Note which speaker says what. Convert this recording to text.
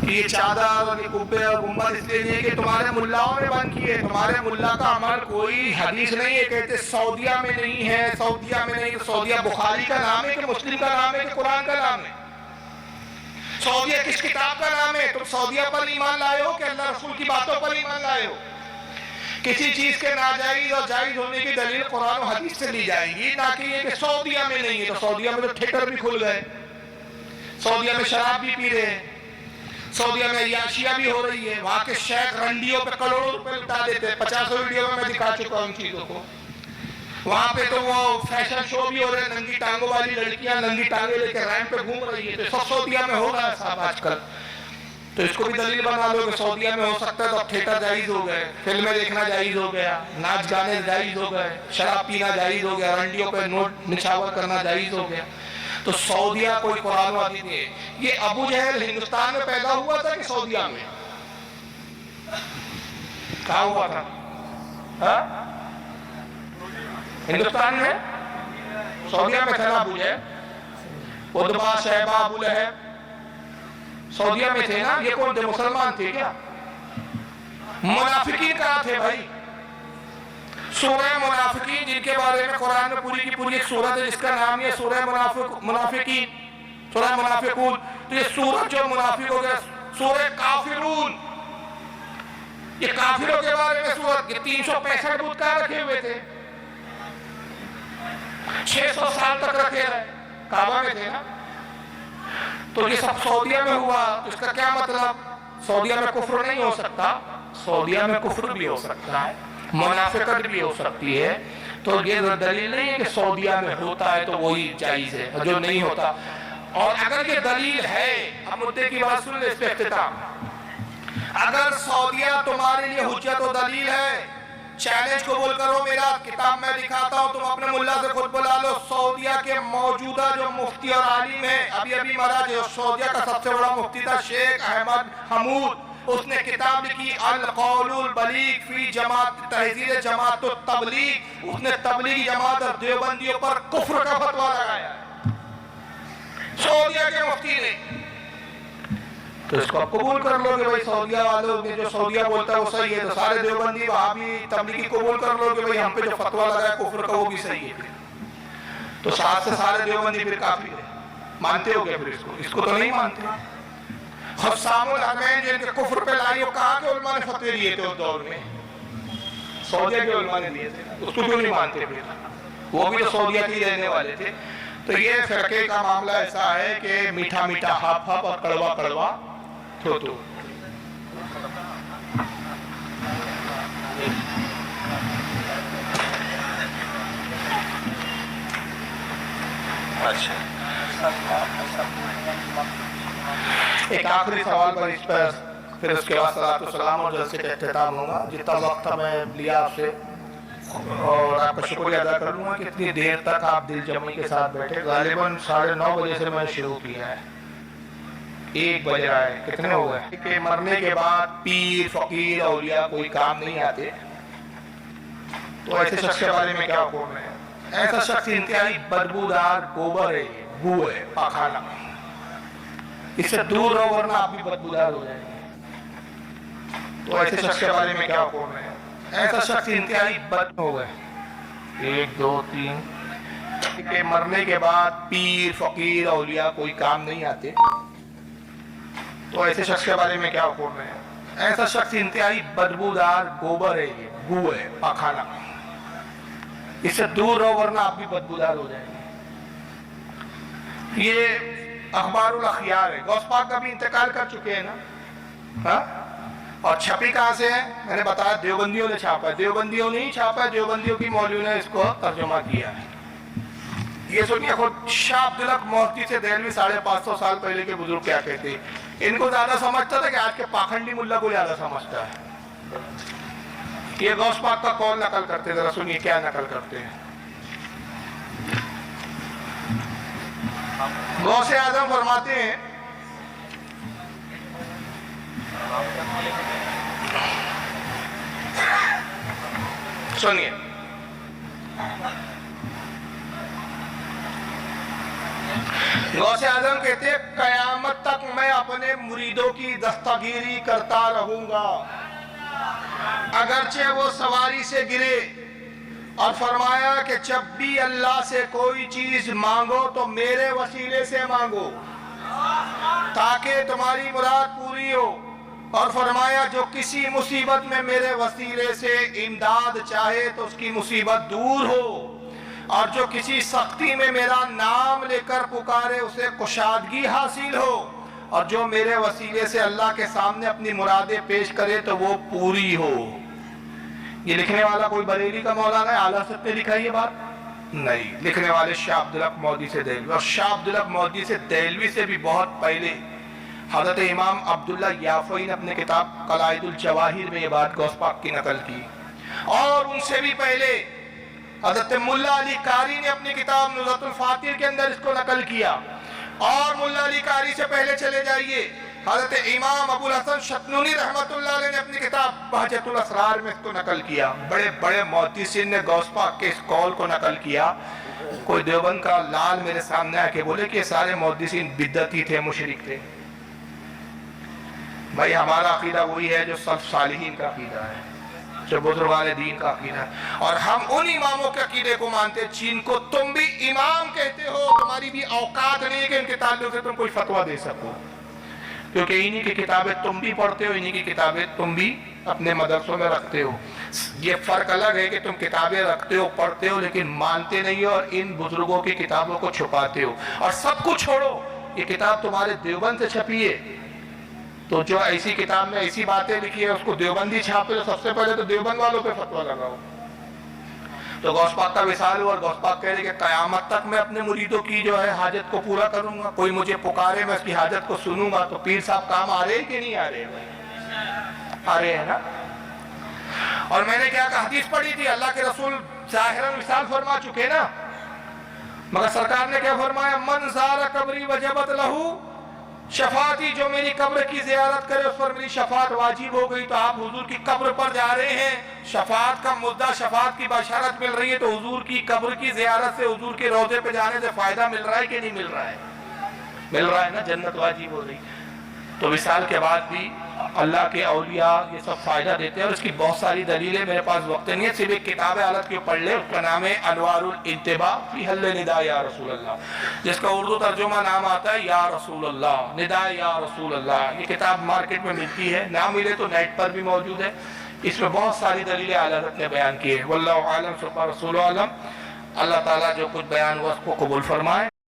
Speaker 1: یہ چادر اور یہ قبے اور گنبد اس لیے نہیں ہے کہ تمہارے ملاؤں نے بند کیے. تمہارے ملا کا عمل کوئی حدیث نہیں ہے. کہتے سعودیہ میں نہیں ہے, سعودیہ میں نہیں. سعودیہ بخاری کا نام ہے کہ مسلم کا نام ہے کہ قرآن کا نام ہے؟ سعودیہ کس کتاب کا نام ہے؟ تم سعودیہ پر ایمان لائے ہو کہ اللہ رسول کی باتوں پر ایمان لائے ہو؟ کسی چیز کے ناجائز اور جائز ہونے کی دلیل قرآن و حدیث سے لی جائے گی, نہ کہ یہ کہ سعودیہ میں نہیں ہے. تو سعودیہ میں تو تھیٹر بھی کھل گئے, سعودیہ میں شراب بھی پی رہے ہیں, سعودیہ میں عیاشیاں بھی ہو رہی ہے. وہاں کے شیخ رنڈیوں پہ کروڑوں روپے لٹا دیتے ہیں. 50 ویڈیو میں دکھا چکا ہوں ان چیزوں کو. وہاں پہ تو وہ فیشن شو بھی ہو رہے ہیں, ننگی ٹانگوں والی لڑکیاں ننگی ٹانگیں لے کے ریمپ پہ گھوم رہی ہے. تو سب سعودیہ میں ہو رہا ہے صاحب آج کل. تو اس کو بھی دلیل بنا لو کہ سعودیہ میں ہو سکتا ہے تو اب تھیٹر جائز ہو گئے, فلمیں دیکھنا جائز ہو گیا, ناچ گانے جائز ہو گئے, شراب پینا جائز ہو گیا, رنڈیوں پہ نوٹ نچھاور کرنا جائز ہو گیا. تو سعودیہ کوئی قرآن و حدیث نہیں ہے. یہ ابو جہل ہندوستان میں پیدا ہوا تھا کہ سعودیہ میں؟ کہاں ہوا تھا؟ ہندوستان میں؟ سعودیہ میں تھا نا ابو جہل. ادبا شیبہ ابو لہب سعودیہ میں تھے نا. یہ کون تھے؟ مسلمان تھے کیا؟ منافقین کہاں تھے بھائی؟ سورہ منافقین جن کے بارے میں قرآن میں پوری کی پوری ایک سورت ہے جس کا نام یہ سورہ منافقین, سورہ منافقون. تو یہ سورت جو منافق ہو گیا سورہ کافرون, یہ کافروں کے بارے میں سورت. یہ 365 بت کہاں رکھے ہوئے تھے؟ 600 سال تک رکھے رہے, کعبہ میں تھے نا. تو یہ سب سعودیہ میں ہوا. تو اس کا کیا مطلب؟ سعودیہ میں کفر نہیں ہو سکتا, سعودیہ میں کفر بھی ہو سکتا ہے, منافقت بھی ہو سکتی ہے. تو یہ دلیل نہیں ہے کہ سعودیہ میں ہوتا ہے تو وہی جائز ہے, جو نہیں ہوتا. اور اگر یہ دلیل ہے, اب مدعے کی بات سن لیں اس پہ اختتام. اگر سعودیہ تمہارے لیے حجت و دلیل ہے, چیلنج قبول کرو میرا, کتاب میں دکھاتا ہوں, تم اپنے ملا سے خود بلا لو. سعودیہ کے موجودہ جو مفتی اور عالم ہیں, ابھی مرا جو سعودیہ کا سب سے بڑا مفتی تھا شیخ احمد حمود, اس نے کتاب لکھی القول البلیغ فی جماعت تحذیر جماعت التبلیغ. اس نے تبلیغی جماعت اور دیوبندیوں پر کفر کا فتویٰ لگایا سعودیہ کے مفتی نے. تو اس کو آپ قبول کر لو کہ بھائی سعودیہ والوں نے جو سعودیہ بولتا ہے وہ صحیح ہے, تو سارے دیوبندی وہابی تبلیغی قبول کر لو کہ بھائی ہم پہ جو فتویٰ لگا ہے کفر کا وہ بھی صحیح ہے. تو ساتھ سے سارے دیوبندی پھر کافی ہے. مانتے ہو گیا پھر اس کو تو نہیں مانتے. حسام الحرمین جن کے کفر پہ لائی ہو, کہاں کے علماء نے فتوے دیے تھے اس دور میں؟ سعودیہ کے علماء نے دیے تھے. اس کو کیوں نہیں مانتے پھر؟ وہ بھی تو سعودیہ کے ہی رہنے والے تھے. تو یہ فرقے کا معاملہ ایسا ہے کہ میٹھا میٹھا ہاپ ہاپ اور کڑوا کڑوا تو اچھا ایک آخری سوال پر اس پر پھر اس کے بعد صلاۃ والسلام اور جلسے کا اختتام ہوگا. جتنا وقت میں لیا آپ سے اور آپ کا شکریہ ادا کر لوں گا کہ اتنی دیر تک آپ دل جمعی کے ساتھ بیٹھے. غالباً 9:30 بجے سے میں نے شروع کیا ہے, 1 بج رہا ہے. کتنے ہو گئے کہ مرنے کے بعد پیر فقیر اولیاء کوئی کام نہیں آتے. تو ایسے شخص کے بارے میں کیا حکم ہے؟ ایسا شخص انتہائی بدبودار گوبر ہے, بو ہے, پاخانہ. اس سے دور رہو ورنہ آپ بھی بدبودار ہو جائیں گے. تو ایسے شخص کے بارے میں کیا حکم ہے؟ ایسا شخص انتہائی بد ہو گئے 1 2 3 کہ مرنے کے بعد پیر فقیر اولیاء کوئی کام نہیں آتے. تو ایسے شخص کے بارے میں کیا حکم ہے؟ ایسا شخص انتہائی بدبودار گوبر ہے, بو ہے, پاخانہ. اس سے دور رہو ورنہ آپ بھی بدبودار ہو جائیں گے. یہ اخبار الاخیار ہے. غوث پاک کا بھی انتقال کر چکے ہیں نا. اور چھپی کہاں سے ہے؟ میں نے بتایا دیوبندیوں نے چھاپا ہے. دیوبندیوں نے ہی چھاپا ہے, دیوبندیوں کی مولویوں نے اس کو ترجمہ کیا ہے. یہ سنیے خود شاہ عبدالحق محدثی سے دہلوی 550 سال پہلے کے بزرگ کیا کہتے ہیں. ان کو زیادہ سمجھتا تھا کہ آج کے پاکھنڈی ملا کو زیادہ سمجھتا ہے. یہ غوث پاک کا قول نقل کرتے ہیں, ذرا سنیے کیا نقل کرتے ہیں. غوث اعظم فرماتے ہیں سنیے غوث اعظم کہتے ہیں قیامت تک میں میں اپنے مریدوں کی دستگیری کرتا رہوں گا اگرچہ وہ سواری سے گرے، اور فرمایا کہ جب بھی اللہ سے کوئی چیز مانگو تو میرے وسیلے سے مانگو تاکہ تمہاری مراد پوری ہو، اور فرمایا جو کسی مصیبت میں میرے وسیلے سے امداد چاہے تو اس کی مصیبت دور ہو، اور جو کسی سختی میں میرا نام لے کر پکارے اسے کشادگی حاصل ہو، اور جو میرے وسیلے سے اللہ کے سامنے اپنی مرادیں پیش کرے تو وہ پوری ہو۔ یہ لکھنے والا کوئی بریلی کا مولانا ہے، اعلیٰ حضرت نے لکھا یہ بات نہیں، لکھنے والے شاہ عبدالحق مودودی سے دہلوی، اور شاہ عبدالحق مودودی سے دہلوی سے بھی بہت پہلے حضرت امام عبداللہ یافعی نے اپنے کتاب قلائد الجواہر میں یہ بات غوث پاک کی نقل کی، اور ان سے بھی پہلے حضرت ملا علی قاری نے اپنی کتاب نزہۃ الفاتر کے اندر اس کو نقل کیا، اور ملا علی قاری سے پہلے چلے جائیے حضرت امام ابو الحسن شتنونی رحمت اللہ علیہ نے اپنی کتاب بہجت الاسرار میں اس کو نقل کیا۔ بڑے بڑے محدثین نے غوث پاک کے اس قول کو نقل کیا۔ کوئی دیوبند کا لال میرے سامنے آ کے بولے کہ یہ سارے محدثین بدعتی تھے، مشرک تھے۔ بھائی ہمارا عقیدہ وہی ہے جو سلف صالحین کا عقیدہ ہے، جو بزرگان دین کا عقیدہ ہے، اور ہم ان اماموں کے عقیدے کو مانتے ہیں جن کو تم بھی امام کہتے ہو۔ تمہاری بھی اوقات نہیں ہے کہ ان کے تعلق سے تم کوئی فتویٰ دے سکو، کیونکہ انہی کی کتابیں تم بھی پڑھتے ہو، انہی کی کتابیں تم بھی اپنے مدرسوں میں رکھتے ہو۔ یہ فرق الگ ہے کہ تم کتابیں رکھتے ہو، پڑھتے ہو، لیکن مانتے نہیں ہو اور ان بزرگوں کی کتابوں کو چھپاتے ہو۔ اور سب کچھ چھوڑو، یہ کتاب تمہارے دیوبند سے چھپی ہے، تو جو ایسی کتاب میں ایسی باتیں لکھی ہے اس کو دیوبندی چھاپے تو سب سے پہلے تو دیوبند والوں پہ فتویٰ لگاؤ۔ تو غوث پاک کا وصال ہوا اور غوث پاک کہہ رہے کہ قیامت تک میں اپنے مریدوں کی جو ہے حاجت کو پورا کروں گا، کوئی مجھے پکارے میں اس کی حاجت کو سنوں گا۔ تو پیر صاحب کام آ رہے ہیں کہ نہیں آ رہے ہیں؟ آ رہے ہیں نا۔ اور میں نے کیا کہ حدیث پڑھی تھی، اللہ کے رسول ظاہراً وصال فرما چکے نا، مگر سرکار نے کیا فرمایا؟ من زار قبری وجبت لہو شفاعتی، جو میری قبر کی زیارت کرے اس پر میری شفاعت واجب ہو گئی۔ تو آپ حضور کی قبر پر جا رہے ہیں، شفاعت کا مدعا، شفاعت کی بشارت مل رہی ہے، تو حضور کی قبر کی زیارت سے، حضور کے روضے پہ جانے سے فائدہ مل رہا ہے کہ نہیں مل رہا ہے؟ مل رہا ہے نا، جنت واجب ہو رہی۔ تو وصال کے بعد بھی اللہ کے اولیاء یہ سب فائدہ دیتے ہیں، اور اس کی بہت ساری دلیلیں، میرے پاس وقت نہیں ہے، صرف ایک کتاب حالت کی پڑھ لے، اس کا نام ہے انوار الانتباہ فی حل نداء یا رسول اللہ، جس کا اردو ترجمہ نام آتا ہے یا رسول اللہ، نداء یا رسول اللہ۔ یہ کتاب مارکیٹ میں ملتی ہے، نہ ملے تو نیٹ پر بھی موجود ہے۔ اس میں بہت ساری دلیلیں اعلیٰ حضرت نے بیان کی ہے۔ واللہ اعلم ثم رسول عالم۔ اللہ تعالیٰ جو کچھ بیان ہوا اس کو قبول فرمائے۔